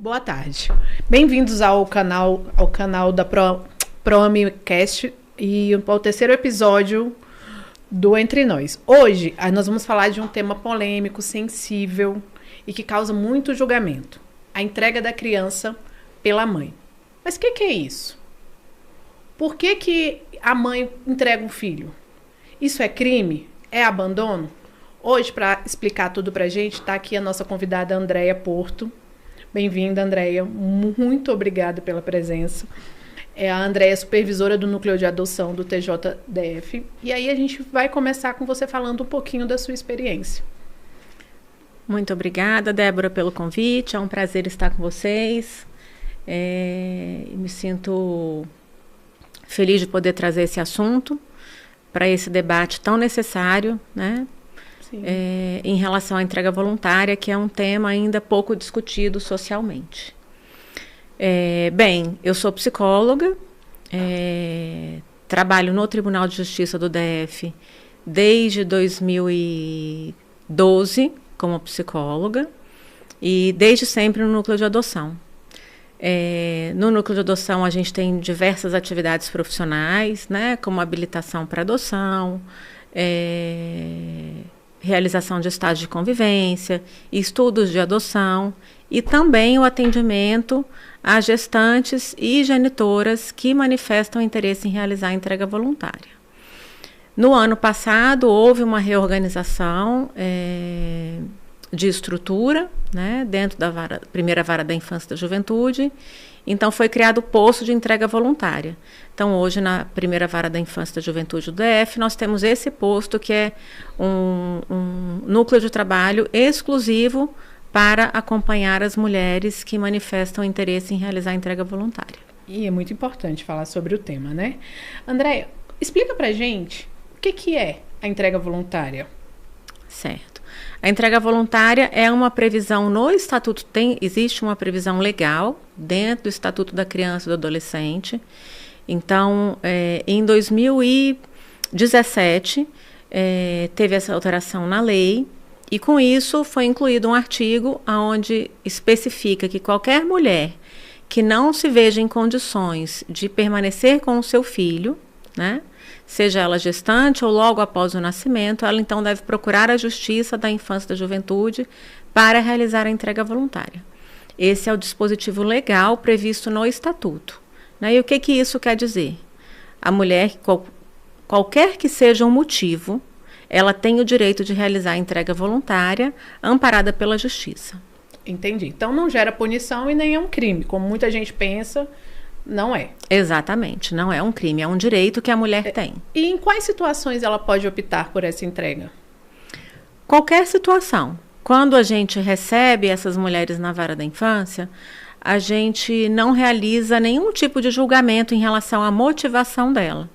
Boa tarde. Bem-vindos ao canal da ProAmiCast e ao terceiro episódio do Entre Nós. Hoje, nós vamos falar de um tema polêmico, sensível e que causa muito julgamento. A entrega da criança pela mãe. Mas o que é isso? Por que a mãe entrega um filho? Isso é crime? É abandono? Hoje, para explicar tudo para a gente, está aqui a nossa convidada Andréia Porto. Bem-vinda, Andréia. Muito obrigada pela presença. A Andréia é supervisora do Núcleo de Adoção do TJDF. E aí a gente vai começar com você falando um pouquinho da sua experiência. Muito obrigada, Débora, pelo convite. É um prazer estar com vocês. Me sinto feliz de poder trazer esse assunto para esse debate tão necessário, né? Em relação à entrega voluntária, que é um tema ainda pouco discutido socialmente. Eu sou psicóloga, trabalho no Tribunal de Justiça do DF desde 2012 como psicóloga e desde sempre no Núcleo de Adoção. No Núcleo de Adoção a gente tem diversas atividades profissionais, né, como habilitação para adoção, realização de estágio de convivência, estudos de adoção e também o atendimento a gestantes e genitoras que manifestam interesse em realizar a entrega voluntária. No ano passado, houve uma reorganização de estrutura, né, dentro da primeira vara da infância e da juventude. Então, foi criado o posto de entrega voluntária. Então, hoje, na primeira vara da infância e da juventude do DF, nós temos esse posto que é um núcleo de trabalho exclusivo para acompanhar as mulheres que manifestam interesse em realizar a entrega voluntária. E é muito importante falar sobre o tema, né? Andréia, explica pra gente o que é a entrega voluntária. Certo. A entrega voluntária é uma previsão no Estatuto, existe uma previsão legal dentro do Estatuto da Criança e do Adolescente. Então, em 2017, teve essa alteração na lei e com isso foi incluído um artigo onde especifica que qualquer mulher que não se veja em condições de permanecer com o seu filho, né, seja ela gestante ou logo após o nascimento, ela então deve procurar a Justiça da Infância e da Juventude para realizar a entrega voluntária. Esse é o dispositivo legal previsto no Estatuto, né? E o que isso quer dizer? A mulher, qualquer que seja o motivo, ela tem o direito de realizar a entrega voluntária amparada pela Justiça. Entendi. Então não gera punição e nem é um crime, como muita gente pensa. Não é. Exatamente, não é um crime, é um direito que a mulher tem. E em quais situações ela pode optar por essa entrega? Qualquer situação. Quando a gente recebe essas mulheres na vara da infância, a gente não realiza nenhum tipo de julgamento em relação à motivação dela.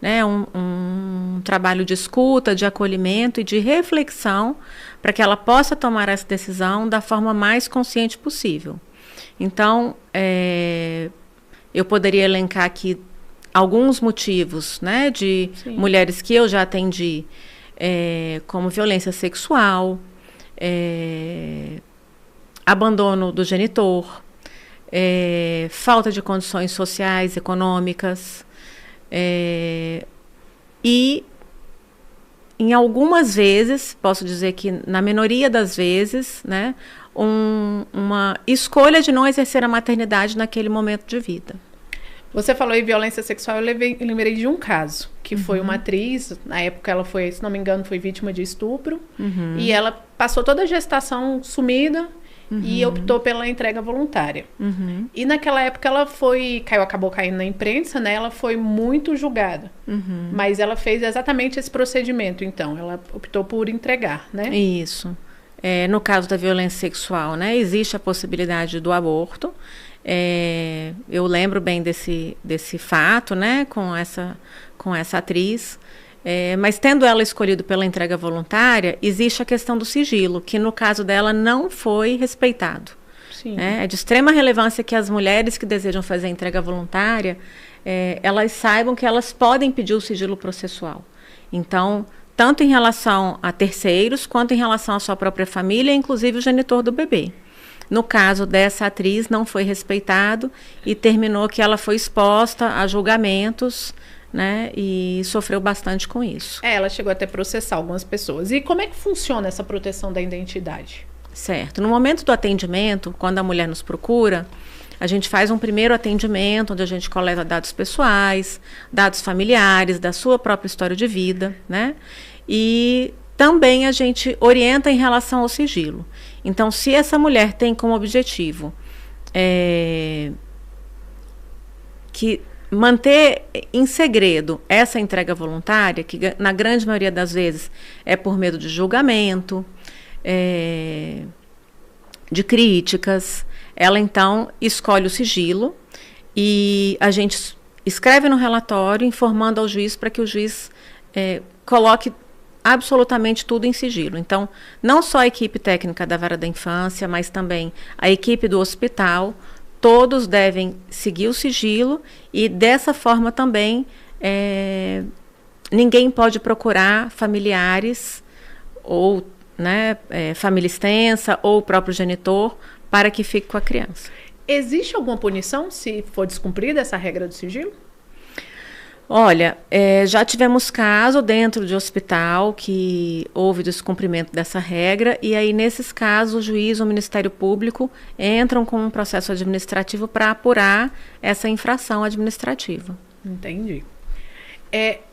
Né? Um trabalho de escuta, de acolhimento e de reflexão para que ela possa tomar essa decisão da forma mais consciente possível. Então, eu poderia elencar aqui alguns motivos, né, de Sim. mulheres que eu já atendi, como violência sexual, abandono do genitor, falta de condições sociais, econômicas, e em algumas vezes, posso dizer que na minoria das vezes, né, uma escolha de não exercer a maternidade naquele momento de vida. Você falou em violência sexual, eu lembrei de um caso, que foi uma atriz, na época ela foi, se não me engano, foi vítima de estupro, e ela passou toda a gestação sumida e optou pela entrega voluntária. E naquela época ela acabou caindo na imprensa, né? Ela foi muito julgada, mas ela fez exatamente esse procedimento, então, ela optou por entregar, né? Isso. No caso da violência sexual, né, existe a possibilidade do aborto. Eu lembro bem desse fato, né, com essa atriz. Mas tendo ela escolhido pela entrega voluntária, existe a questão do sigilo, que no caso dela não foi respeitado. Sim. É de extrema relevância que as mulheres que desejam fazer a entrega voluntária, elas saibam que elas podem pedir o sigilo processual. Então, tanto em relação a terceiros, quanto em relação à sua própria família, inclusive o genitor do bebê. No caso dessa atriz, não foi respeitado e terminou que ela foi exposta a julgamentos, né, e sofreu bastante com isso. Ela chegou até a processar algumas pessoas. E como é que funciona essa proteção da identidade? Certo. No momento do atendimento, quando a mulher nos procura, a gente faz um primeiro atendimento, onde a gente coleta dados pessoais, dados familiares, da sua própria história de vida, né? E também a gente orienta em relação ao sigilo. Então, se essa mulher tem como objetivo que manter em segredo essa entrega voluntária, que na grande maioria das vezes é por medo de julgamento, de críticas, ela então escolhe o sigilo e a gente escreve no relatório informando ao juiz para que o juiz coloque absolutamente tudo em sigilo. Então, não só a equipe técnica da Vara da Infância, mas também a equipe do hospital, todos devem seguir o sigilo e dessa forma também ninguém pode procurar familiares ou, né, família extensa ou o próprio genitor para que fique com a criança. Existe alguma punição se for descumprida essa regra do sigilo? Olha, já tivemos caso dentro de hospital que houve descumprimento dessa regra e aí nesses casos o juiz ou o Ministério Público entram com um processo administrativo para apurar essa infração administrativa. Entendi.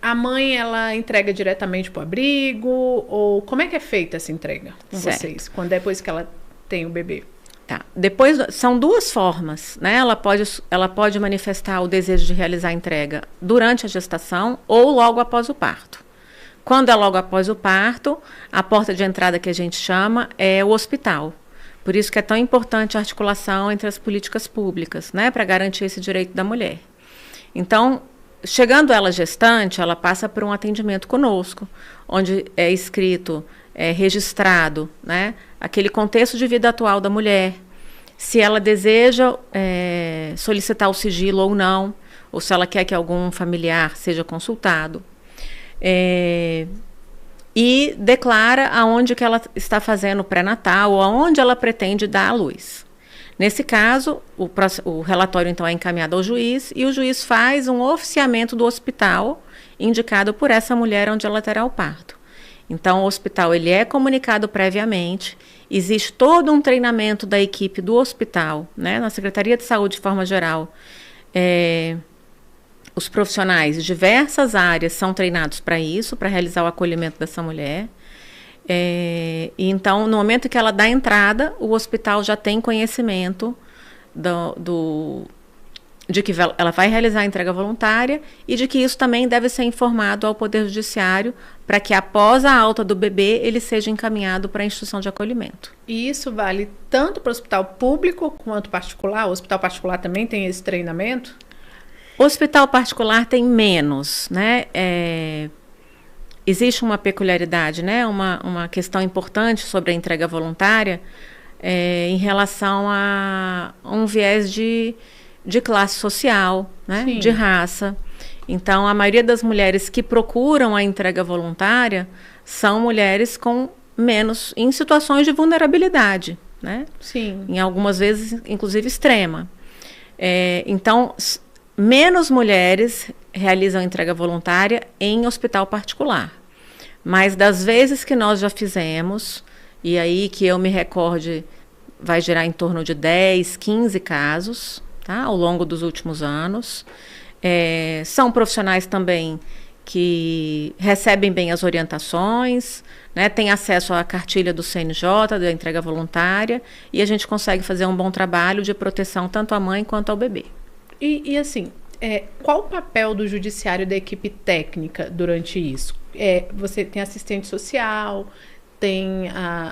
A mãe, ela entrega diretamente para o abrigo ou como é que é feita essa entrega com vocês? Depois que ela tem o bebê? Tá. Depois, são duas formas, né? Ela pode manifestar o desejo de realizar a entrega durante a gestação ou logo após o parto. Quando é logo após o parto, a porta de entrada que a gente chama é o hospital. Por isso que é tão importante a articulação entre as políticas públicas, né? Para garantir esse direito da mulher. Então, chegando ela gestante, ela passa por um atendimento conosco, onde é escrito, registrado, né, aquele contexto de vida atual da mulher, se ela deseja solicitar o sigilo ou não, ou se ela quer que algum familiar seja consultado, e declara aonde que ela está fazendo o pré-natal ou aonde ela pretende dar à luz. Nesse caso, o relatório então é encaminhado ao juiz e o juiz faz um oficiamento do hospital indicado por essa mulher onde ela terá o parto. Então, o hospital ele é comunicado previamente, existe todo um treinamento da equipe do hospital, né? Na Secretaria de Saúde, de forma geral, os profissionais de diversas áreas são treinados para isso, para realizar o acolhimento dessa mulher. E então, no momento que ela dá entrada, o hospital já tem conhecimento de que ela vai realizar a entrega voluntária e de que isso também deve ser informado ao Poder Judiciário para que após a alta do bebê ele seja encaminhado para a instituição de acolhimento. E isso vale tanto para o hospital público quanto particular? O hospital particular também tem esse treinamento? O hospital particular tem menos, né? Existe uma peculiaridade, né? Uma questão importante sobre a entrega voluntária em relação a um viés de classe social, né? De raça. Então, a maioria das mulheres que procuram a entrega voluntária são mulheres em situações de vulnerabilidade, né? Sim. Em algumas vezes, inclusive, extrema. Então, menos mulheres realizam entrega voluntária em hospital particular. Mas das vezes que nós já fizemos, e aí que eu me recorde, vai gerar em torno de 10, 15 casos, tá? Ao longo dos últimos anos. São profissionais também que recebem bem as orientações, né? Têm acesso à cartilha do CNJ, da entrega voluntária, e a gente consegue fazer um bom trabalho de proteção tanto à mãe quanto ao bebê. E assim, qual o papel do judiciário e da equipe técnica durante isso? Você tem assistente social, tem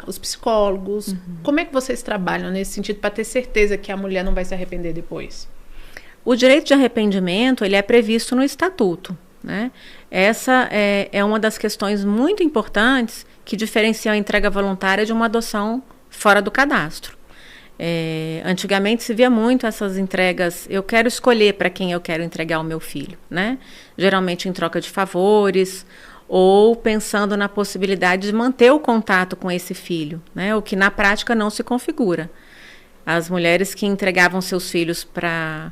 os psicólogos. Uhum. Como é que vocês trabalham nesse sentido para ter certeza que a mulher não vai se arrepender depois? O direito de arrependimento ele é previsto no estatuto, né? Essa é uma das questões muito importantes que diferenciam a entrega voluntária de uma adoção fora do cadastro. Antigamente se via muito essas entregas, eu quero escolher para quem eu quero entregar o meu filho, né? Geralmente em troca de favores ou pensando na possibilidade de manter o contato com esse filho, né? O que na prática não se configura. As mulheres que entregavam seus filhos para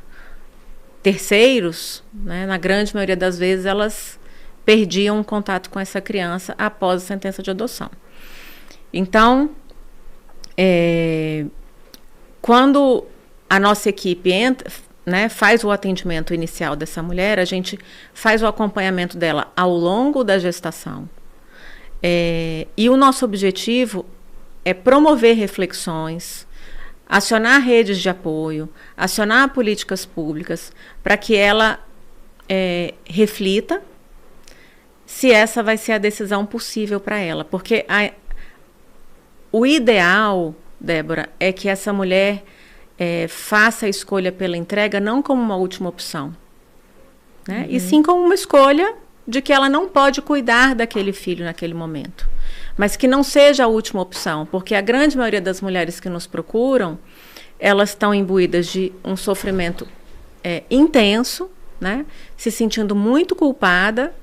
terceiros, né, na grande maioria das vezes, elas perdiam o contato com essa criança após a sentença de adoção. Então, quando a nossa equipe entra, né, faz o atendimento inicial dessa mulher, a gente faz o acompanhamento dela ao longo da gestação. E o nosso objetivo é promover reflexões, acionar redes de apoio, acionar políticas públicas para que ela reflita se essa vai ser a decisão possível para ela. Porque o ideal, Débora, é que essa mulher faça a escolha pela entrega não como uma última opção, né? E sim como uma escolha de que ela não pode cuidar daquele filho naquele momento. Mas que não seja a última opção, porque a grande maioria das mulheres que nos procuram, elas estão imbuídas de um sofrimento intenso, né? Se sentindo muito culpada,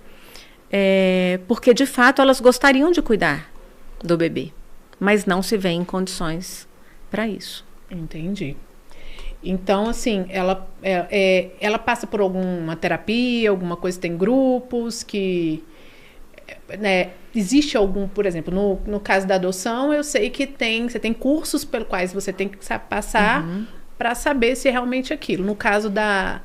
porque de fato elas gostariam de cuidar do bebê, mas não se veem em condições para isso. Entendi. Então, assim, ela passa por alguma terapia, alguma coisa, tem grupos que... né, existe algum, por exemplo, no caso da adoção, eu sei que você tem cursos pelos quais você tem que passar para saber se é realmente aquilo. No caso da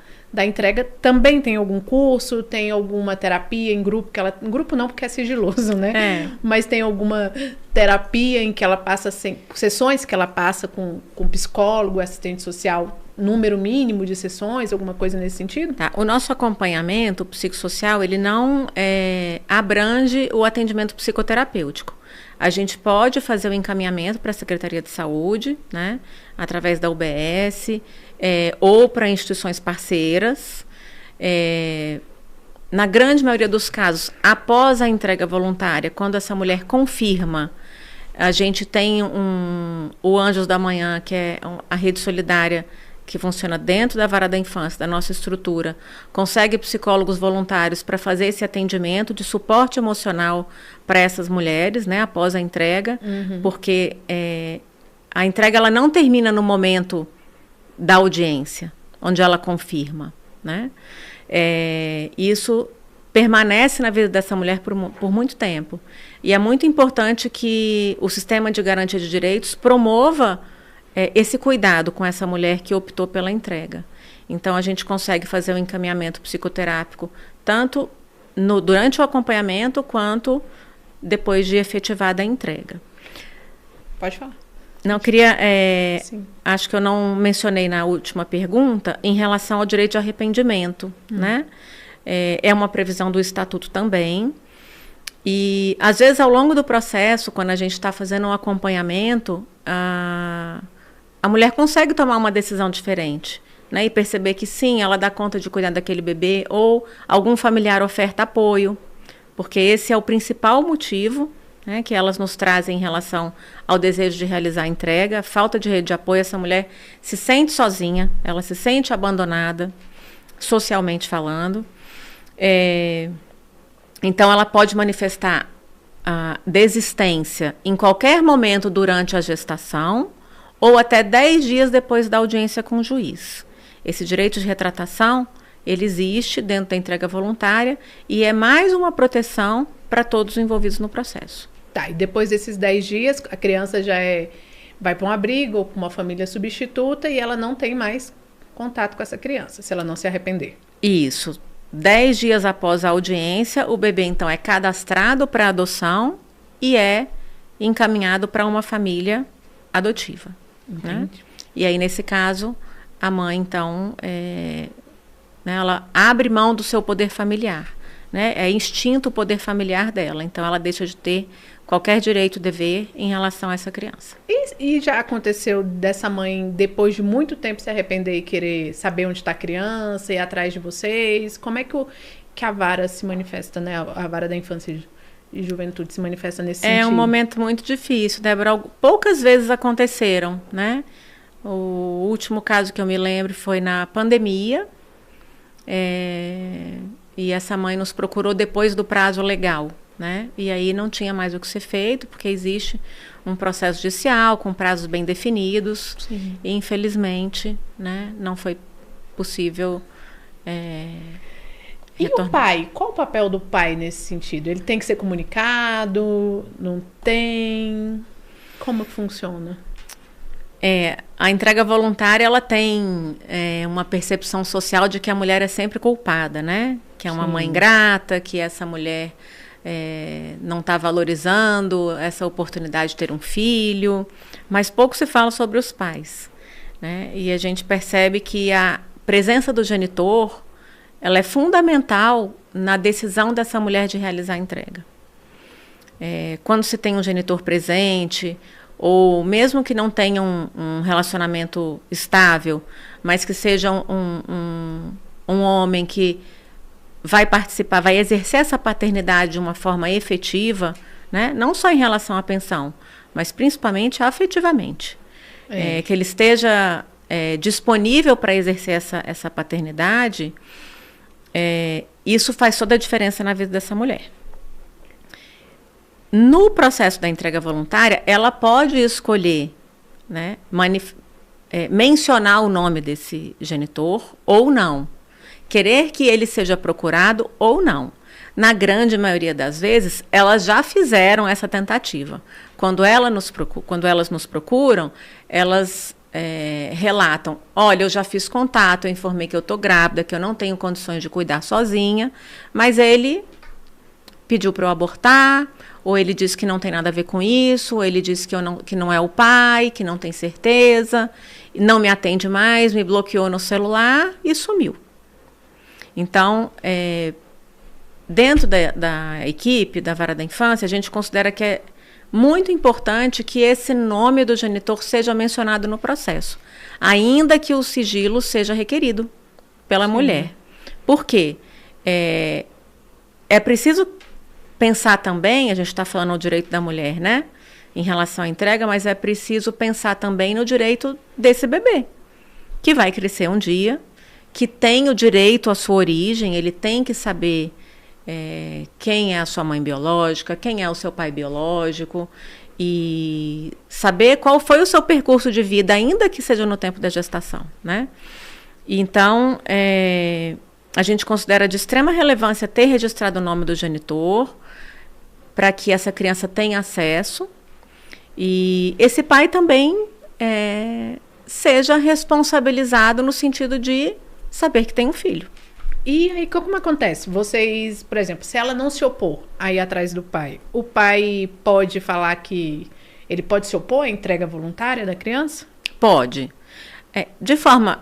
entrega, também tem algum curso, tem alguma terapia em grupo, em grupo não, porque é sigiloso, né? Mas tem alguma terapia em que ela passa, sessões que ela passa com psicólogo, assistente social, número mínimo de sessões, alguma coisa nesse sentido? Tá. O nosso acompanhamento psicossocial, ele não abrange o atendimento psicoterapêutico. A gente pode fazer o encaminhamento para a Secretaria de Saúde, né, através da UBS, ou para instituições parceiras. Na grande maioria dos casos, após a entrega voluntária, quando essa mulher confirma, a gente tem o Anjos da Manhã, que é a rede solidária que funciona dentro da Vara da Infância, da nossa estrutura, consegue psicólogos voluntários para fazer esse atendimento de suporte emocional para essas mulheres, né, após a entrega, porque a entrega ela não termina no momento da audiência, onde ela confirma, né? Isso permanece na vida dessa mulher por muito tempo. E é muito importante que o sistema de garantia de direitos promova esse cuidado com essa mulher que optou pela entrega. Então, a gente consegue fazer o encaminhamento psicoterápico tanto durante o acompanhamento quanto depois de efetivada a entrega. Pode falar. Não, queria... acho que eu não mencionei na última pergunta em relação ao direito de arrependimento, né? É uma previsão do Estatuto também. E, às vezes, ao longo do processo, quando a gente está fazendo um acompanhamento, a mulher consegue tomar uma decisão diferente, né? E perceber que, sim, ela dá conta de cuidar daquele bebê, ou algum familiar oferta apoio, porque esse é o principal motivo, né, que elas nos trazem em relação ao desejo de realizar a entrega. A falta de rede de apoio, essa mulher se sente sozinha, ela se sente abandonada, socialmente falando. Então, ela pode manifestar a desistência em qualquer momento durante a gestação ou até 10 dias depois da audiência com o juiz. Esse direito de retratação, ele existe dentro da entrega voluntária e é mais uma proteção para todos os envolvidos no processo. Tá, e depois desses 10 dias, a criança já vai para um abrigo ou para uma família substituta e ela não tem mais contato com essa criança, se ela não se arrepender. Isso. 10 dias após a audiência, o bebê, então, é cadastrado para adoção e é encaminhado para uma família adotiva. Né? E aí, nesse caso, a mãe, então, né, ela abre mão do seu poder familiar. Né? É extinto o poder familiar dela. Então, ela deixa de ter qualquer direito, dever em relação a essa criança. E já aconteceu dessa mãe, depois de muito tempo, se arrepender e querer saber onde está a criança, ir atrás de vocês? Como é que a vara se manifesta, né? A vara da infância e juventude se manifesta nesse sentido? É um momento muito difícil, Débora. Poucas vezes aconteceram, né? O último caso que eu me lembro foi na pandemia. E essa mãe nos procurou depois do prazo legal, né? E aí não tinha mais o que ser feito, porque existe um processo judicial com prazos bem definidos. Sim. E infelizmente, né, não foi possível E retornar. o pai? Qual o papel do pai nesse sentido? Ele tem que ser comunicado? Não tem? Como que funciona? A entrega voluntária, ela tem uma percepção social de que a mulher é sempre culpada, né? Que é uma mãe ingrata, que essa mulher não está valorizando essa oportunidade de ter um filho, mas pouco se fala sobre os pais, né? E a gente percebe que a presença do genitor, ela é fundamental na decisão dessa mulher de realizar a entrega. Quando se tem um genitor presente, ou mesmo que não tenha um relacionamento estável, mas que seja um homem que vai participar, vai exercer essa paternidade de uma forma efetiva, né? Não só em relação à pensão, mas principalmente afetivamente. Que ele esteja disponível para exercer essa paternidade, isso faz toda a diferença na vida dessa mulher. No processo da entrega voluntária, ela pode escolher, né, mencionar o nome desse genitor ou não. Querer que ele seja procurado ou não. Na grande maioria das vezes, elas já fizeram essa tentativa. Quando elas nos procuram, elas relatam: olha, eu já fiz contato, eu informei que eu estou grávida, que eu não tenho condições de cuidar sozinha, mas ele pediu para eu abortar, ou ele disse que não tem nada a ver com isso, ou ele disse que não é o pai, que não tem certeza, não me atende mais, me bloqueou no celular e sumiu. Então, dentro da equipe da Vara da Infância, a gente considera que é muito importante que esse nome do genitor seja mencionado no processo, ainda que o sigilo seja requerido pela mulher. Por quê? É preciso pensar também, a gente está falando do direito da mulher, né, em relação à entrega, mas é preciso pensar também no direito desse bebê, que vai crescer um dia, que tem o direito à sua origem, ele tem que saber quem é a sua mãe biológica, quem é o seu pai biológico, e saber qual foi o seu percurso de vida, ainda que seja no tempo da gestação, né? Então, a gente considera de extrema relevância ter registrado o nome do genitor, para que essa criança tenha acesso, e esse pai também seja responsabilizado no sentido de saber que tem um filho. E aí, como acontece? Vocês, por exemplo, se ela não se opor aí atrás do pai, o pai pode falar que ele pode se opor à entrega voluntária da criança? Pode.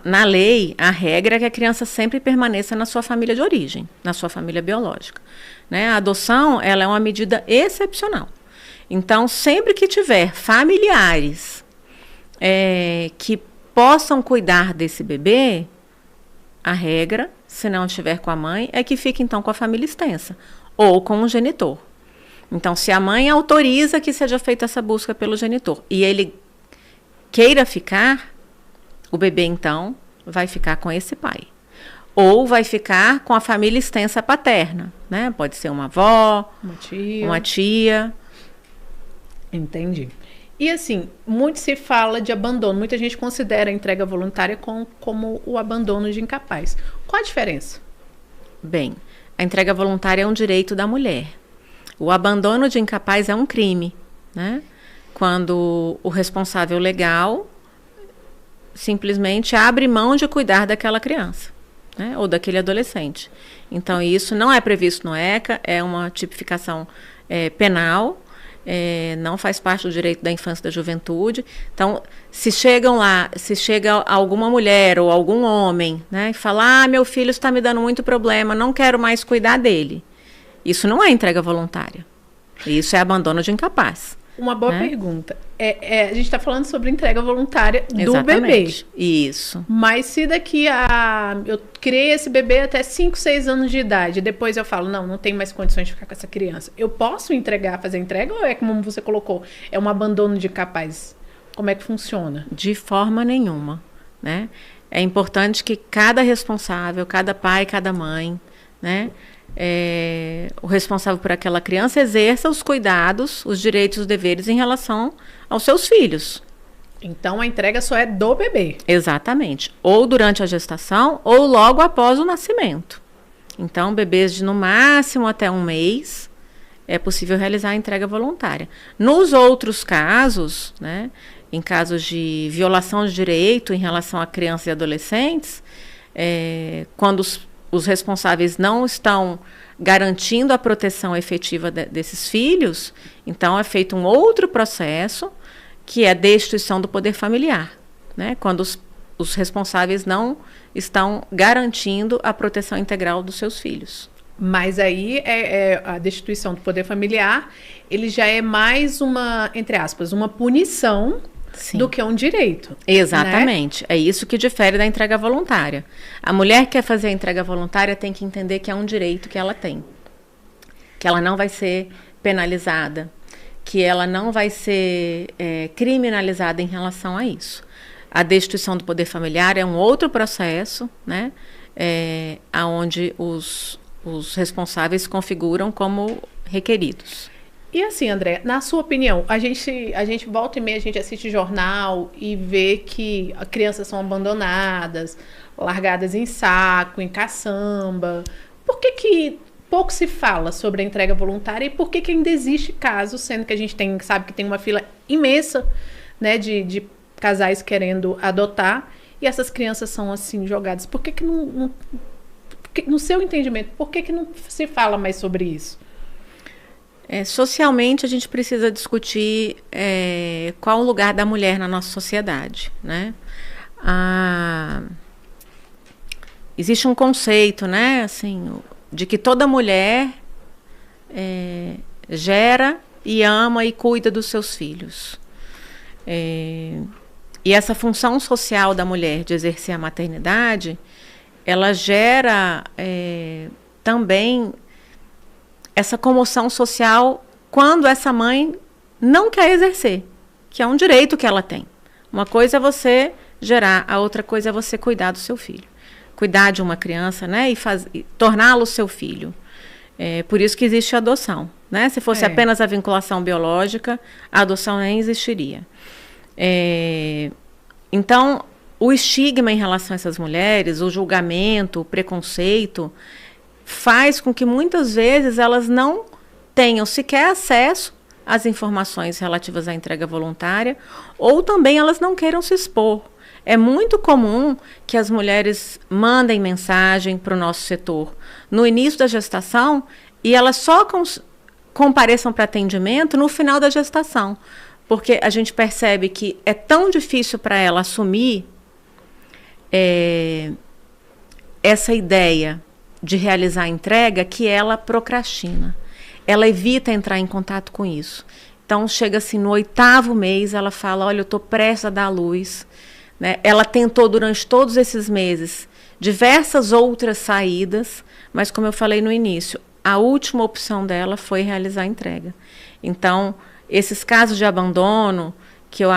Na lei, a regra é que a criança sempre permaneça na sua família de origem, na sua família biológica, né? A adoção, ela é uma medida excepcional. Então, sempre que tiver familiares que possam cuidar desse bebê, a regra, se não estiver com a mãe, é que fique então com a família extensa ou com o genitor. Então, se a mãe autoriza que seja feita essa busca pelo genitor e ele queira ficar, o bebê então vai ficar com esse pai. Ou vai ficar com a família extensa paterna, né? Pode ser uma avó, uma tia. Entendi. E assim, muito se fala de abandono. Muita gente considera a entrega voluntária como o abandono de incapaz. Qual a diferença? Bem, a entrega voluntária é um direito da mulher. O abandono de incapaz é um crime, né? Quando o responsável legal simplesmente abre mão de cuidar daquela criança, né? Ou daquele adolescente. Então, isso não é previsto no ECA, é uma tipificação penal. Não faz parte do direito da infância e da juventude. Então, se chega alguma mulher ou algum homem, né, e fala: meu filho está me dando muito problema, não quero mais cuidar dele. Isso não é entrega voluntária. Isso é abandono de incapaz. Uma boa pergunta. A gente está falando sobre entrega voluntária do bebê. Isso. Mas se eu criei esse bebê até 5, 6 anos de idade, depois eu falo, não tenho mais condições de ficar com essa criança, eu posso fazer entrega, ou é como você colocou, é um abandono de incapaz? Como é que funciona? De forma nenhuma, né? É importante que cada responsável, cada pai, cada mãe, né, o responsável por aquela criança exerça os cuidados, os direitos e os deveres em relação aos seus filhos. Então, a entrega só é do bebê. Exatamente. Ou durante a gestação, ou logo após o nascimento. Então, bebês de no máximo até 1 mês, é possível realizar a entrega voluntária. Nos outros casos, né, em casos de violação de direito em relação a crianças e adolescentes, quando os responsáveis não estão garantindo a proteção efetiva desses filhos, então é feito um outro processo, que é a destituição do poder familiar, né? Quando os responsáveis não estão garantindo a proteção integral dos seus filhos. Mas aí a destituição do poder familiar, ele já é mais uma, entre aspas, uma punição. Sim. Do que um direito. Exatamente. Né? É isso que difere da entrega voluntária. A mulher que quer fazer a entrega voluntária tem que entender que é um direito que ela tem. Que ela não vai ser penalizada. Que ela não vai ser criminalizada em relação a isso. A destituição do poder familiar é um outro processo, né? Onde os responsáveis se configuram como requeridos. E assim, André, na sua opinião, a gente volta e meia, a gente assiste jornal e vê que as crianças são abandonadas, largadas em saco, em caçamba. Por que pouco se fala sobre a entrega voluntária e por que ainda existe casos, sendo que a gente sabe que tem uma fila imensa, né, de casais querendo adotar e essas crianças são assim jogadas? Por que não, no seu entendimento, por que não se fala mais sobre isso? Socialmente, a gente precisa discutir qual o lugar da mulher na nossa sociedade, né? Existe um conceito, né, assim, de que toda mulher gera e ama e cuida dos seus filhos. E essa função social da mulher de exercer a maternidade, ela gera também essa comoção social quando essa mãe não quer exercer, que é um direito que ela tem. Uma coisa é você gerar, a outra coisa é você cuidar do seu filho. Cuidar de uma criança, né, e torná-lo seu filho. Por isso que existe a adoção, né? Se fosse apenas a vinculação biológica, a adoção nem existiria. Então, o estigma em relação a essas mulheres, o julgamento, o preconceito, faz com que muitas vezes elas não tenham sequer acesso às informações relativas à entrega voluntária, ou também elas não queiram se expor. É muito comum que as mulheres mandem mensagem para o nosso setor no início da gestação e elas só compareçam para atendimento no final da gestação, porque a gente percebe que é tão difícil para ela assumir essa ideia de realizar a entrega que ela procrastina. Ela evita entrar em contato com isso. Então, chega assim, no 8º mês, ela fala, olha, eu estou prestes a dar à luz. Né? Ela tentou, durante todos esses meses, diversas outras saídas, mas, como eu falei no início, a última opção dela foi realizar a entrega. Então, esses casos de abandono, que eu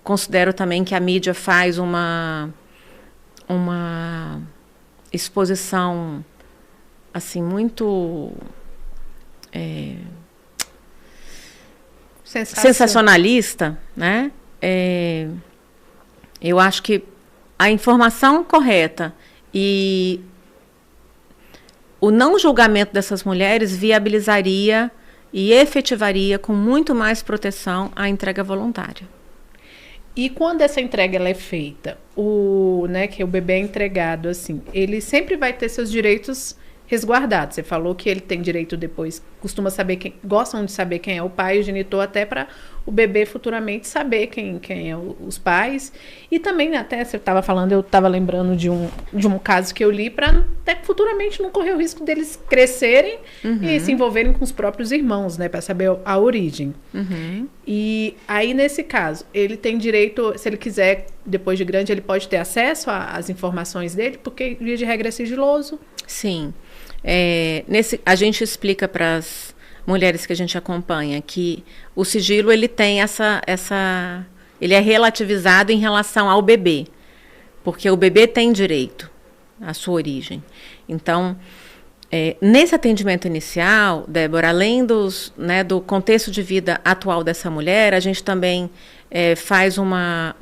considero também que a mídia faz uma exposição assim muito sensacionalista, né? Eu acho que a informação correta e o não julgamento dessas mulheres viabilizaria e efetivaria com muito mais proteção a entrega voluntária. E quando essa entrega ela é feita, que o bebê é entregado, assim, ele sempre vai ter seus direitos resguardados. Você falou que ele tem direito depois, gostam de saber quem é o pai e o genitor, até para o bebê futuramente saber quem é os pais. E também, até você estava falando, eu estava lembrando de um caso que eu li, para até futuramente não correr o risco deles crescerem e se envolverem com os próprios irmãos, né, para saber a origem. E aí, nesse caso, ele tem direito, se ele quiser, depois de grande, ele pode ter acesso às informações dele, porque, via de regra, é sigiloso. Sim. A gente explica para as mulheres que a gente acompanha que o sigilo ele tem ele é relativizado em relação ao bebê, porque o bebê tem direito à sua origem. Então, Nesse atendimento inicial, Débora, além do contexto de vida atual dessa mulher, a gente também faz uma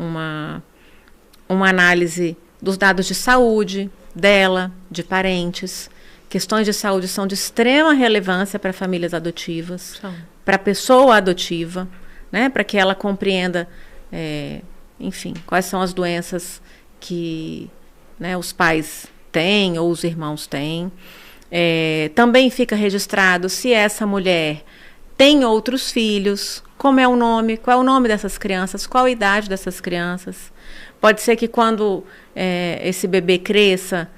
análise dos dados de saúde dela, de parentes. Questões de saúde são de extrema relevância para famílias adotivas, para a pessoa adotiva, né, para que ela compreenda, enfim, quais são as doenças que, né, os pais têm ou os irmãos têm. Também fica registrado se essa mulher tem outros filhos, como é o nome, qual é o nome dessas crianças, qual a idade dessas crianças. Pode ser que quando esse bebê cresça,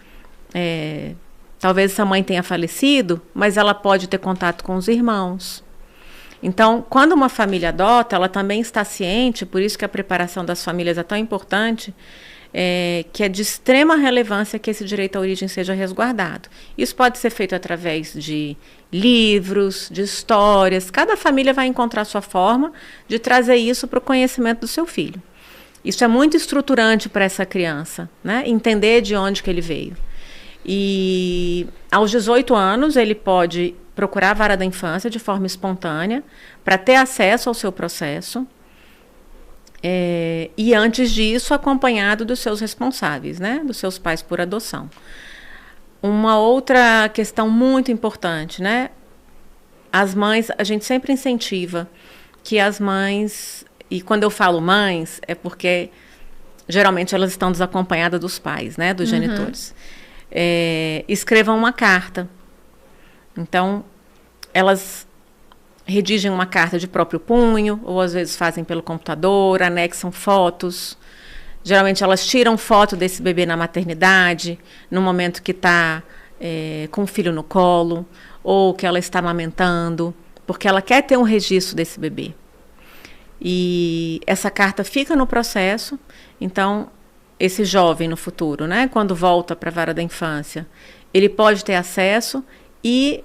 talvez essa mãe tenha falecido, mas ela pode ter contato com os irmãos. Então, quando uma família adota, ela também está ciente, por isso que a preparação das famílias é tão importante, que é de extrema relevância que esse direito à origem seja resguardado. Isso pode ser feito através de livros, de histórias. Cada família vai encontrar a sua forma de trazer isso para o conhecimento do seu filho. Isso é muito estruturante para essa criança, né? Entender de onde que ele veio. E aos 18 anos ele pode procurar a vara da infância de forma espontânea para ter acesso ao seu processo. E antes disso, acompanhado dos seus responsáveis, né? Dos seus pais por adoção. Uma outra questão muito importante, né? As mães, a gente sempre incentiva que as mães, e quando eu falo mães, é porque geralmente elas estão desacompanhadas dos pais, né? Dos genitores. Escrevam uma carta. Então, elas redigem uma carta de próprio punho, ou às vezes fazem pelo computador, anexam fotos. Geralmente elas tiram foto desse bebê na maternidade, no momento que está com o filho no colo, ou que ela está amamentando, porque ela quer ter um registro desse bebê. E essa carta fica no processo, então esse jovem no futuro, né, quando volta para a vara da infância, ele pode ter acesso e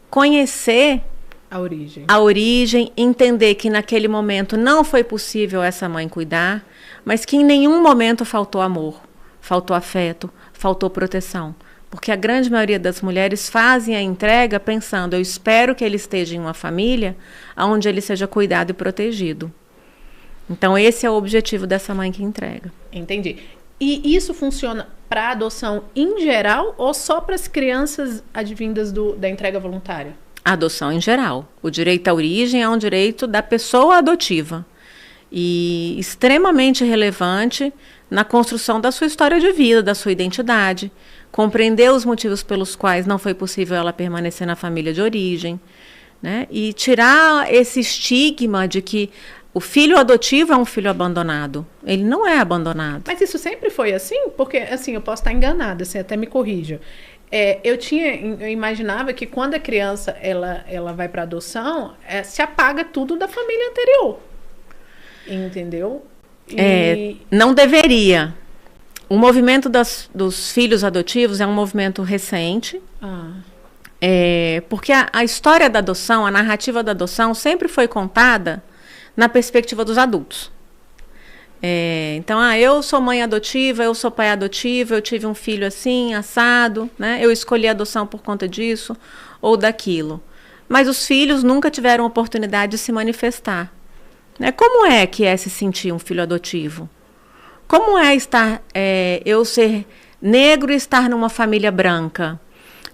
conhecer a origem, entender que naquele momento não foi possível essa mãe cuidar, mas que em nenhum momento faltou amor, faltou afeto, faltou proteção. Porque a grande maioria das mulheres fazem a entrega pensando, eu espero que ele esteja em uma família onde ele seja cuidado e protegido. Então esse é o objetivo dessa mãe que entrega. Entendi. E isso funciona para adoção em geral ou só para as crianças advindas da entrega voluntária? Adoção em geral. O direito à origem é um direito da pessoa adotiva e extremamente relevante na construção da sua história de vida, da sua identidade, compreender os motivos pelos quais não foi possível ela permanecer na família de origem, né? E tirar esse estigma de que o filho adotivo é um filho abandonado. Ele não é abandonado. Mas isso sempre foi assim? Porque, assim, eu posso estar enganada, assim, até me corrija. Eu imaginava que quando a criança ela vai para adoção, se apaga tudo da família anterior. Entendeu? Não deveria. O movimento dos filhos adotivos é um movimento recente. Porque a história da adoção, a narrativa da adoção sempre foi contada na perspectiva dos adultos. Então, eu sou mãe adotiva, eu sou pai adotivo, eu tive um filho assim, assado, né? Eu escolhi a adoção por conta disso ou daquilo. Mas os filhos nunca tiveram oportunidade de se manifestar. Né? Como é que é se sentir um filho adotivo? Como é eu ser negro e estar numa família branca?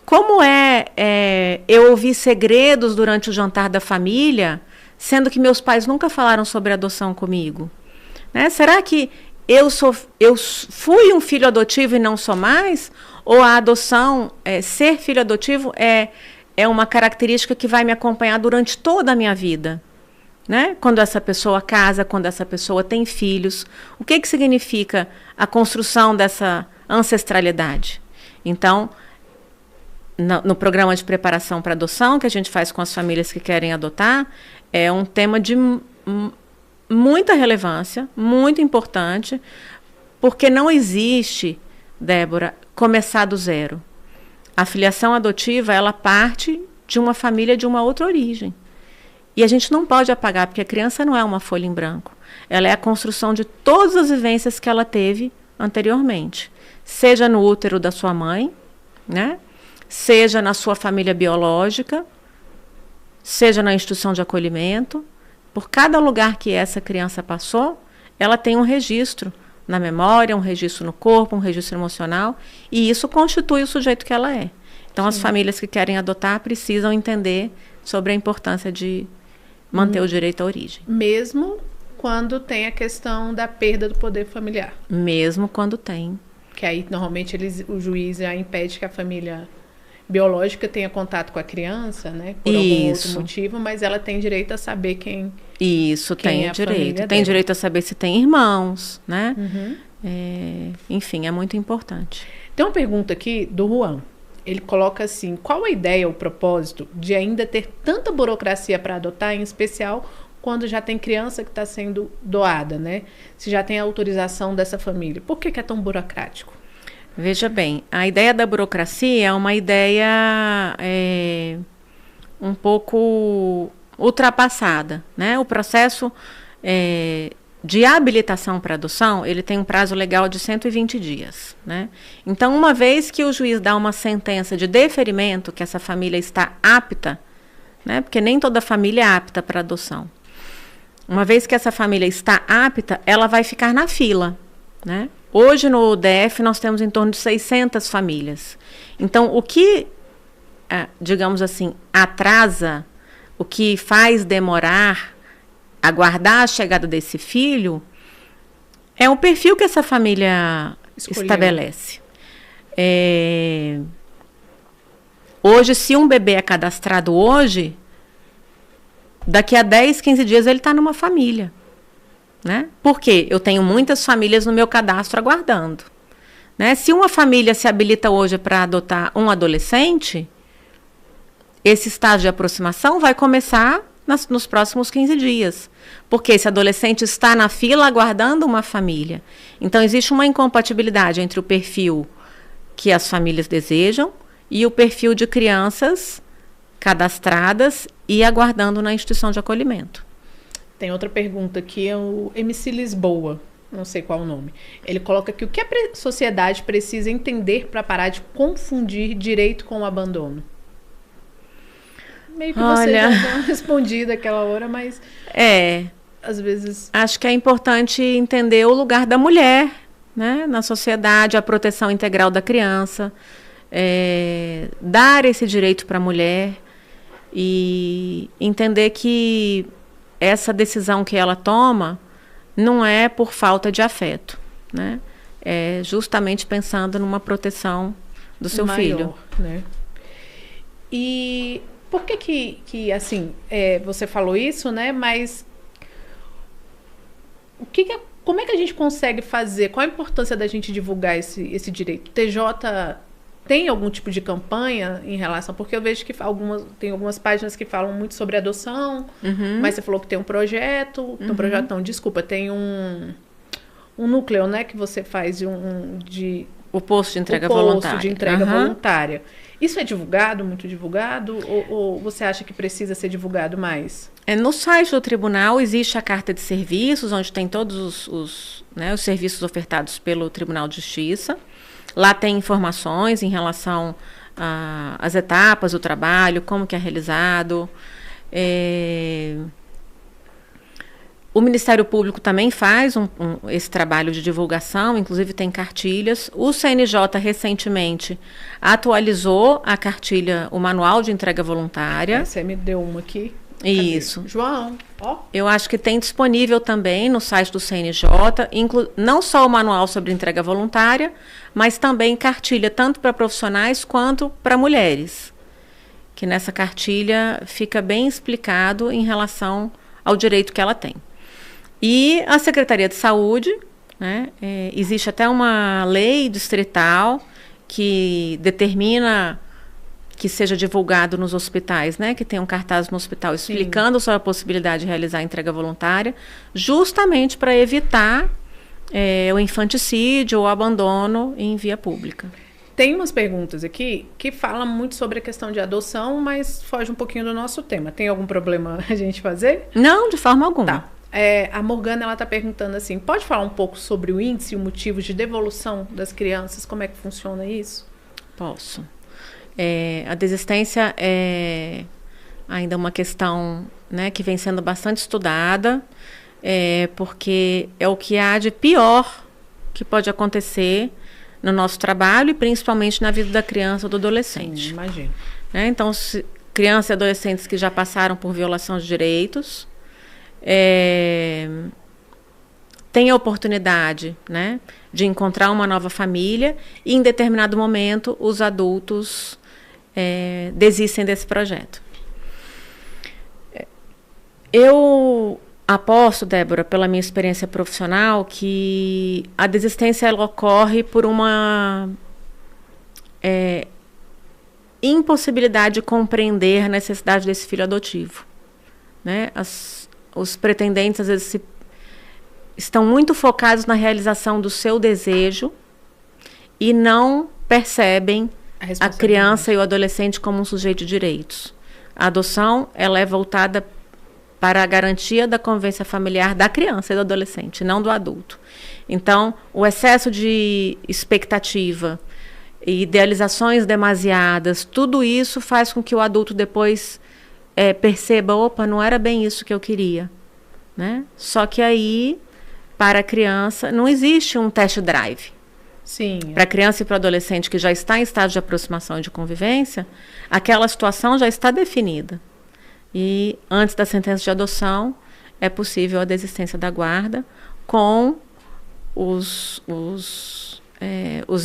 Como eu ouvir segredos durante o jantar da família, sendo que meus pais nunca falaram sobre adoção comigo? Né? Será que eu fui um filho adotivo e não sou mais? Ou a adoção, ser filho adotivo, é uma característica que vai me acompanhar durante toda a minha vida? Né? Quando essa pessoa casa, quando essa pessoa tem filhos, o que significa a construção dessa ancestralidade? Então, no programa de preparação para adoção, que a gente faz com as famílias que querem adotar, é um tema de muita relevância, muito importante, porque não existe, Débora, começar do zero. A filiação adotiva, ela parte de uma família de uma outra origem. E a gente não pode apagar, porque a criança não é uma folha em branco. Ela é a construção de todas as vivências que ela teve anteriormente. Seja no útero da sua mãe, né? seja na sua família biológica, seja na instituição de acolhimento. Por cada lugar que essa criança passou, ela tem um registro na memória, um registro no corpo, um registro emocional, e isso constitui o sujeito que ela é. Então, as famílias que querem adotar precisam entender sobre a importância de manter o direito à origem. Mesmo quando tem a questão da perda do poder familiar. Mesmo quando tem. Que aí, normalmente, o juiz já impede que a família biológica tenha contato com a criança, né? Por algum outro motivo, mas ela tem direito a saber quem... Isso, quem tem é direito. Tem direito a saber se tem irmãos, né? Uhum. Enfim, é muito importante. Tem uma pergunta aqui do Juan. Ele coloca assim: qual a ideia, o propósito de ainda ter tanta burocracia para adotar, em especial quando já tem criança que está sendo doada, né? Se já tem a autorização dessa família. Por que é tão burocrático? Veja bem, a ideia da burocracia é uma ideia um pouco ultrapassada, né? O processo de habilitação para adoção, ele tem um prazo legal de 120 dias, né? Então, uma vez que o juiz dá uma sentença de deferimento, que essa família está apta, né? Porque nem toda família é apta para adoção. Uma vez que essa família está apta, ela vai ficar na fila, né? Hoje no DF nós temos em torno de 600 famílias. Então, o que, digamos assim, atrasa, o que faz demorar, aguardar a chegada desse filho, é o perfil que essa família estabelece. Hoje, se um bebê é cadastrado hoje, daqui a 10, 15 dias ele está numa família. Né? Por quê? Eu tenho muitas famílias no meu cadastro aguardando. Né? Se uma família se habilita hoje para adotar um adolescente, esse estágio de aproximação vai começar nos próximos 15 dias. Porque esse adolescente está na fila aguardando uma família. Então, existe uma incompatibilidade entre o perfil que as famílias desejam e o perfil de crianças cadastradas e aguardando na instituição de acolhimento. Tem outra pergunta aqui, é o MC Lisboa, não sei qual o nome. Ele coloca aqui: o que a sociedade precisa entender para parar de confundir direito com o abandono? Meio que você já deu respondido aquela hora, mas às vezes... Acho que é importante entender o lugar da mulher, né, na sociedade, a proteção integral da criança, dar esse direito para a mulher e entender que essa decisão que ela toma não é por falta de afeto, né? É justamente pensando numa proteção do seu filho. Né? E por que assim, você falou isso, né? Mas como é que a gente consegue fazer? Qual a importância da gente divulgar esse direito? TJ tem algum tipo de campanha em relação... Porque eu vejo que tem algumas páginas que falam muito sobre adoção, mas você falou que tem um projeto... Tem um núcleo, né, que você faz o posto de entrega voluntária. Posto de entrega voluntária. Isso é divulgado, muito divulgado? Ou você acha que precisa ser divulgado mais? No site do tribunal existe a carta de serviços, onde tem todos os serviços ofertados pelo Tribunal de Justiça. Lá tem informações em relação às etapas do trabalho, como que é realizado. O Ministério Público também faz esse trabalho de divulgação, inclusive tem cartilhas. O CNJ recentemente atualizou a cartilha, o Manual de Entrega Voluntária. Você me deu uma aqui. Isso. Cadê? João, ó. Eu acho que tem disponível também no site do CNJ, não só o manual sobre entrega voluntária, mas também cartilha tanto para profissionais quanto para mulheres. Que nessa cartilha fica bem explicado em relação ao direito que ela tem. E a Secretaria de Saúde, né, existe até uma lei distrital que determina que seja divulgado nos hospitais, né, que tem um cartaz no hospital explicando sobre a possibilidade de realizar a entrega voluntária, justamente para evitar o infanticídio ou o abandono em via pública. Tem umas perguntas aqui que falam muito sobre a questão de adoção, mas foge um pouquinho do nosso tema. Tem algum problema a gente fazer? Não, de forma alguma. Tá. A Morgana, ela está perguntando assim, pode falar um pouco sobre o índice e o motivo de devolução das crianças? Como é que funciona isso? Posso. A desistência é ainda uma questão, né, que vem sendo bastante estudada, porque é o que há de pior que pode acontecer no nosso trabalho e principalmente na vida da criança ou do adolescente. Sim, imagino. Então, crianças e adolescentes que já passaram por violação de direitos, têm a oportunidade, né, de encontrar uma nova família e, em determinado momento, os adultos desistem desse projeto. Eu aposto, Débora, pela minha experiência profissional, que a desistência ela ocorre por uma impossibilidade de compreender a necessidade desse filho adotivo, né? Os pretendentes, às vezes, estão muito focados na realização do seu desejo e não percebem a criança e o adolescente como um sujeito de direitos. A adoção ela é voltada para a garantia da convivência familiar da criança e do adolescente, não do adulto. Então, o excesso de expectativa e idealizações demasiadas, tudo isso faz com que o adulto depois perceba, opa, não era bem isso que eu queria, né? Só que aí, para a criança, não existe um test drive. Sim. Para a criança e para o adolescente que já está em estágio de aproximação e de convivência, aquela situação já está definida. E antes da sentença de adoção, é possível a desistência da guarda com os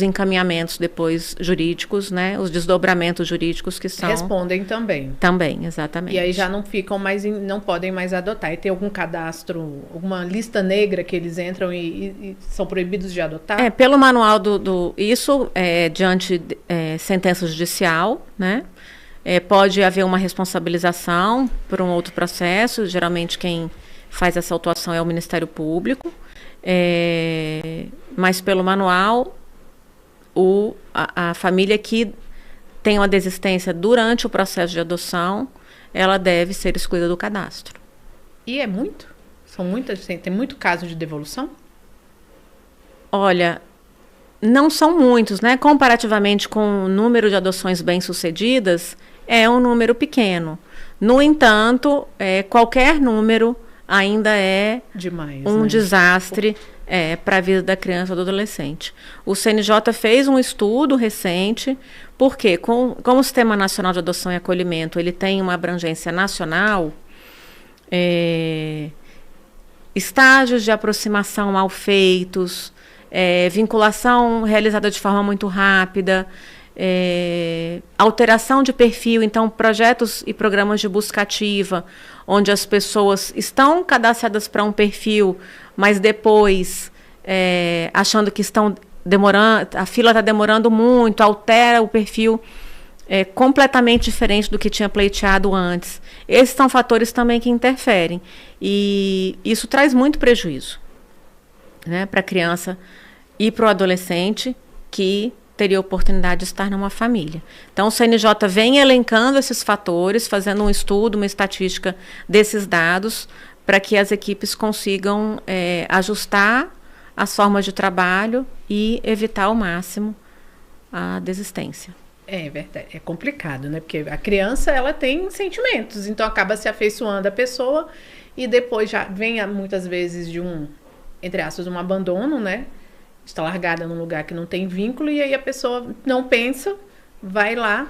encaminhamentos depois jurídicos, né? Os desdobramentos jurídicos que são... Respondem também. Também, exatamente. E aí já não ficam mais, não podem mais adotar. E tem algum cadastro, alguma lista negra que eles entram e são proibidos de adotar? Pelo manual isso diante sentença judicial, né? Pode haver uma responsabilização por um outro processo. Geralmente quem faz essa autuação é o Ministério Público. Mas pelo manual, a família que tem uma desistência durante o processo de adoção, ela deve ser excluída do cadastro. E é muito? São muitas? Tem muito caso de devolução? Olha, não são muitos, né? Comparativamente com o número de adoções bem-sucedidas, é um número pequeno. No entanto, qualquer número ainda é demais, um né? Desastre para a vida da criança ou do adolescente. O CNJ fez um estudo recente, porque como o Sistema Nacional de Adoção e Acolhimento ele tem uma abrangência nacional, estágios de aproximação mal feitos, vinculação realizada de forma muito rápida, alteração de perfil, então projetos e programas de busca ativa, onde as pessoas estão cadastradas para um perfil, mas depois achando que estão demorando, a fila está demorando muito, altera o perfil completamente diferente do que tinha pleiteado antes. Esses são fatores também que interferem e isso traz muito prejuízo, né, para a criança e para o adolescente que teria a oportunidade de estar numa família. Então, o CNJ vem elencando esses fatores, fazendo um estudo, uma estatística desses dados, para que as equipes consigam ajustar as formas de trabalho e evitar ao máximo a desistência. É verdade, é complicado, né? Porque a criança, ela tem sentimentos, então acaba se afeiçoando à pessoa e depois já vem muitas vezes de entre aspas, um abandono, né? Está largada num lugar que não tem vínculo e aí a pessoa não pensa, vai lá,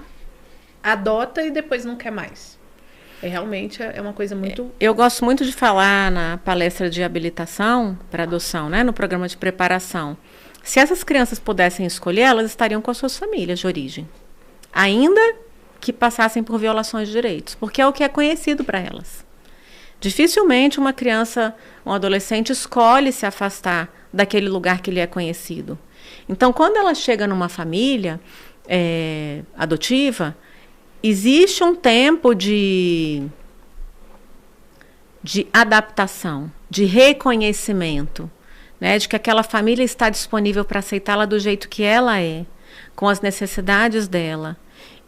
adota e depois não quer mais. Realmente é uma coisa muito... Eu gosto muito de falar na palestra de habilitação para adoção, né, no programa de preparação. Se essas crianças pudessem escolher, elas estariam com as suas famílias de origem, ainda que passassem por violações de direitos, porque é o que é conhecido para elas. Dificilmente uma criança, um adolescente escolhe se afastar daquele lugar que lhe é conhecido. Então, quando ela chega numa família adotiva, existe um tempo de adaptação, de reconhecimento, né, de que aquela família está disponível para aceitá-la do jeito que ela é, com as necessidades dela.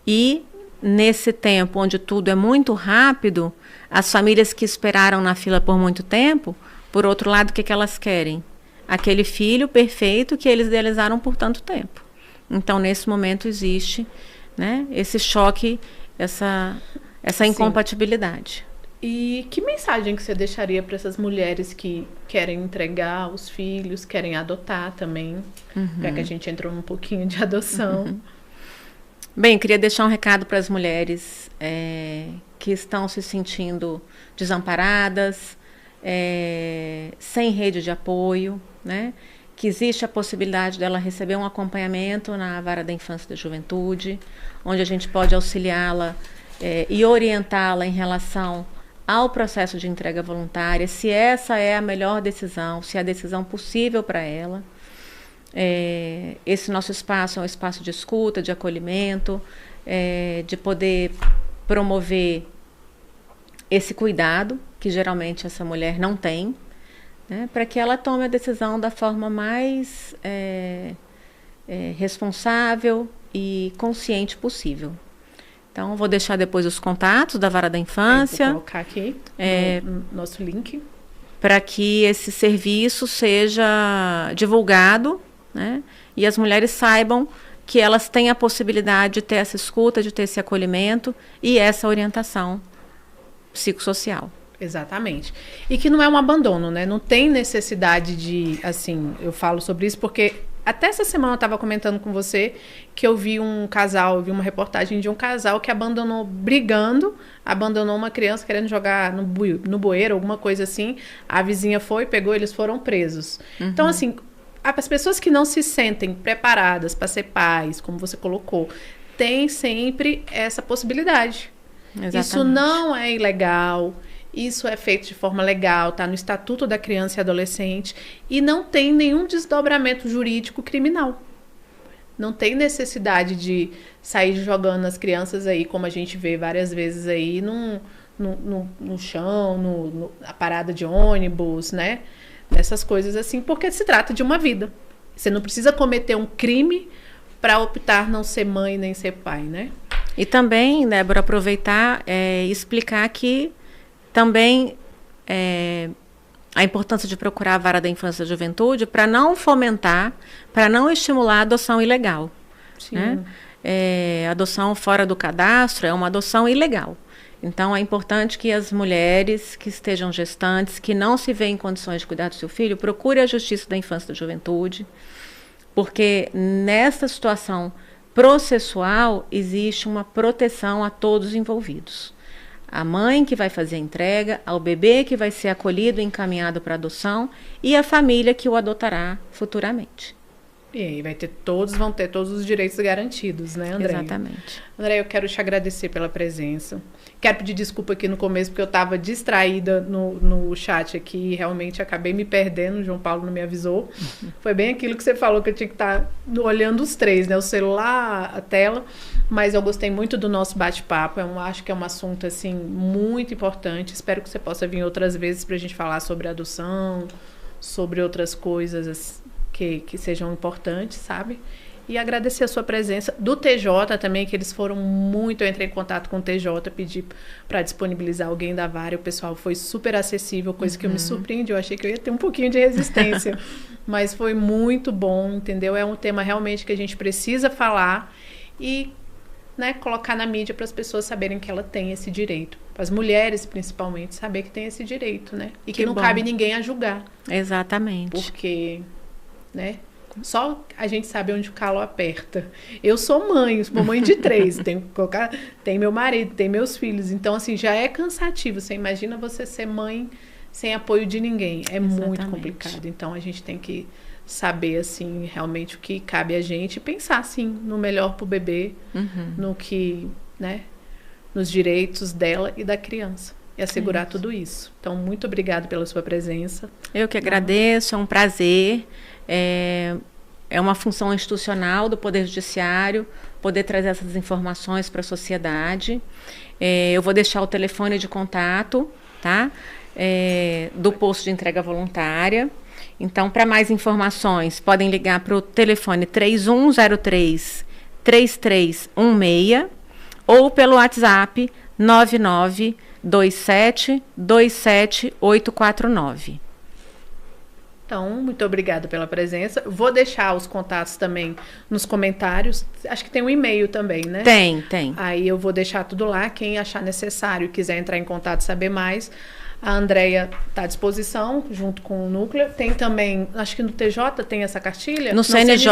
E, nesse tempo onde tudo é muito rápido, as famílias que esperaram na fila por muito tempo, por outro lado, o que elas querem? Aquele filho perfeito que eles idealizaram por tanto tempo. Então, nesse momento, existe né, esse choque, essa incompatibilidade. E que mensagem que você deixaria para essas mulheres que querem entregar os filhos, querem adotar também, já que a gente entrou num pouquinho de adoção? Bem, queria deixar um recado para as mulheres que estão se sentindo desamparadas, sem rede de apoio, né? Que existe a possibilidade dela receber um acompanhamento na Vara da Infância e da Juventude, onde a gente pode auxiliá-la e orientá-la em relação ao processo de entrega voluntária, se essa é a melhor decisão, se é a decisão possível para ela. Esse nosso espaço é um espaço de escuta, de acolhimento, de poder promover esse cuidado, que geralmente essa mulher não tem, né, para que ela tome a decisão da forma mais responsável e consciente possível. Então, vou deixar depois os contatos da Vara da Infância. Vou colocar aqui no nosso link. Para que esse serviço seja divulgado, né, e as mulheres saibam que elas têm a possibilidade de ter essa escuta, de ter esse acolhimento e essa orientação psicossocial. Exatamente. E que não é um abandono, né? Não tem necessidade de, assim, eu falo sobre isso porque até essa semana eu estava comentando com você que eu vi uma reportagem de um casal que abandonou uma criança querendo jogar no bueiro, alguma coisa assim. A vizinha foi, pegou, eles foram presos. Então, assim, as pessoas que não se sentem preparadas para ser pais, como você colocou, tem sempre essa possibilidade. Exatamente. Isso não é ilegal. Isso é feito de forma legal, está no Estatuto da Criança e Adolescente e não tem nenhum desdobramento jurídico criminal. Não tem necessidade de sair jogando as crianças aí, como a gente vê várias vezes aí, no chão, na parada de ônibus, né? Nessas coisas assim, porque se trata de uma vida. Você não precisa cometer um crime para optar não ser mãe nem ser pai, né? E também, Débora, aproveitar e explicar que também a importância de procurar a Vara da Infância e da Juventude para não fomentar, para não estimular a adoção ilegal. Sim. Né? A adoção fora do cadastro é uma adoção ilegal. Então, é importante que as mulheres que estejam gestantes, que não se veem em condições de cuidar do seu filho, procure a Justiça da Infância e da Juventude, porque nessa situação processual existe uma proteção a todos os envolvidos. A mãe que vai fazer a entrega, ao bebê que vai ser acolhido e encaminhado para adoção e a família que o adotará futuramente. E aí vão ter todos os direitos garantidos, né, André? Exatamente. André, eu quero te agradecer pela presença. Quero pedir desculpa aqui no começo, porque eu estava distraída no chat aqui e realmente acabei me perdendo, o João Paulo não me avisou. Foi bem aquilo que você falou, que eu tinha que estar olhando os três, né? O celular, a tela, mas eu gostei muito do nosso bate-papo. Eu acho que é um assunto, assim, muito importante. Espero que você possa vir outras vezes para a gente falar sobre adoção, sobre outras coisas que sejam importantes, sabe? E agradecer a sua presença. Do TJ também, que eles foram muito... Eu entrei em contato com o TJ, pedi para disponibilizar alguém da Vara. O pessoal foi super acessível, coisa que eu me surpreendi. Eu achei que eu ia ter um pouquinho de resistência. Mas foi muito bom, entendeu? É um tema realmente que a gente precisa falar e, né, colocar na mídia para as pessoas saberem que ela tem esse direito. Para as mulheres, principalmente, saber que tem esse direito, né? E que não cabe ninguém a julgar. Exatamente. Porque, né? Só a gente sabe onde o calo aperta. Eu sou mãe de 3. Tem meu marido, tem meus filhos. Então, assim, já é cansativo. Você imagina você ser mãe sem apoio de ninguém. É muito complicado. Então, a gente tem que saber, assim, realmente o que cabe a gente. E pensar, assim, no melhor pro bebê. No que, né? Nos direitos dela e da criança. E assegurar tudo isso. Então, muito obrigada pela sua presença. Eu que agradeço. É um prazer. É uma função institucional do Poder Judiciário poder trazer essas informações para a sociedade. Eu vou deixar o telefone de contato, tá? Do posto de entrega voluntária. Então, para mais informações, podem ligar para o telefone 3103-3316 ou pelo WhatsApp 9927-27849. Então, muito obrigada pela presença. Vou deixar os contatos também nos comentários. Acho que tem um e-mail também, né? Tem. Aí eu vou deixar tudo lá. Quem achar necessário, quiser entrar em contato, saber mais, a Andréia está à disposição, junto com o Núcleo. Tem também, acho que no TJ tem essa cartilha? No CNJ,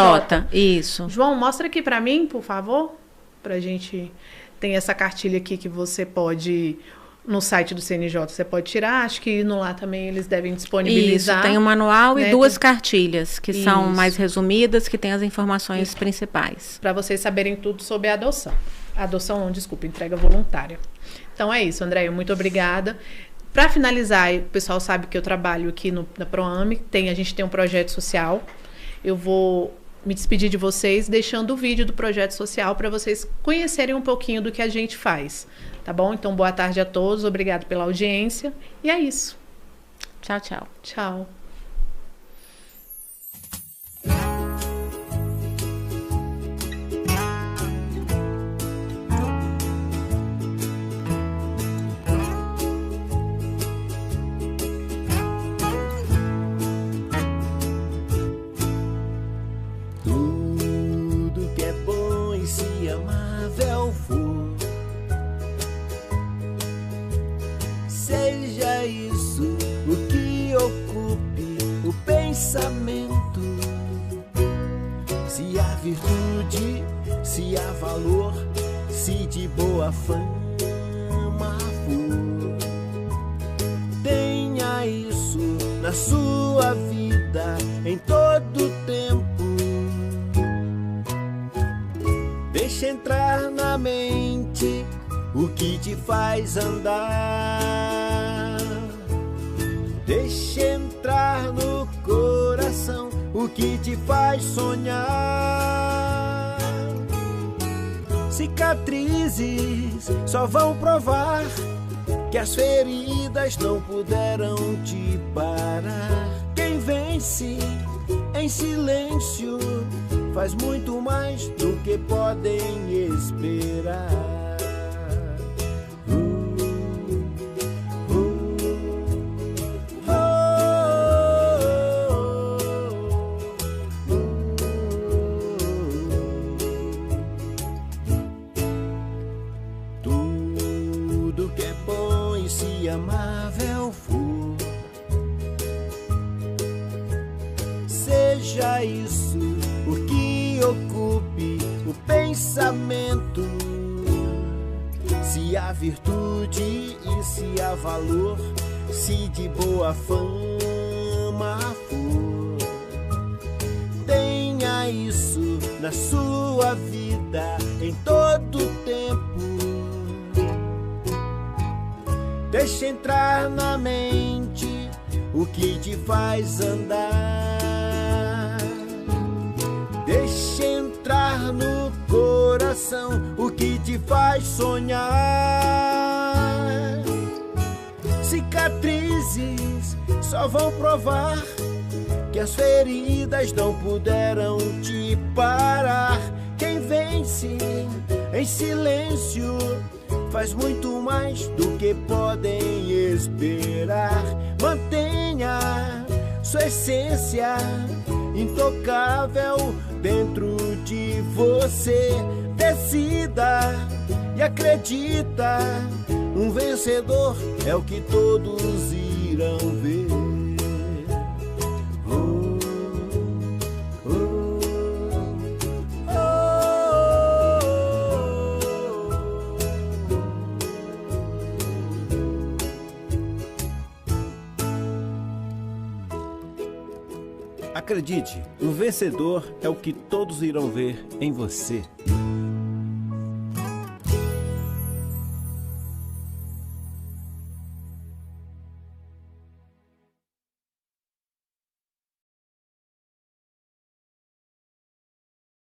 isso. João, mostra aqui para mim, por favor, para a gente... Tem essa cartilha aqui que você pode... No site do CNJ você pode tirar, acho que no lá também eles devem disponibilizar. Isso, tem um manual, né? E 2 cartilhas, que Isso. são mais resumidas, que têm as informações principais. Para vocês saberem tudo sobre a adoção. Entrega voluntária. Então é isso, Andréia, muito obrigada. Para finalizar, o pessoal sabe que eu trabalho aqui na ProAme, a gente tem um projeto social. Eu vou me despedir de vocês deixando o vídeo do projeto social para vocês conhecerem um pouquinho do que a gente faz. Tá bom? Então, boa tarde a todos. Obrigado pela audiência. E é isso. Tchau, tchau. Tchau. Tudo que é bom e se amável for, seja isso o que ocupe o pensamento. Se há virtude, se há valor, se de boa fama for, tenha isso na sua vida em todo tempo. Deixa entrar na mente o que te faz andar. Deixa entrar no coração o que te faz sonhar. Cicatrizes só vão provar que as feridas não puderam te parar. Quem vence em silêncio faz muito mais do que podem esperar. Tudo que é bom e se amável for, seja isso o que ocupe o pensamento. Se há virtude e se há valor, se de boa fama for, tenha isso na sua vida em todo tempo. Deixa entrar na mente o que te faz andar. Deixa entrar no coração o que te faz sonhar. Cicatrizes só vão provar que as feridas não puderam te parar. Quem vence em silêncio faz muito mais do que podem esperar. Mantenha sua essência intocável dentro de você. Decida e acredita, um vencedor é o que todos irão ver. Acredite, um vencedor é o que todos irão ver em você.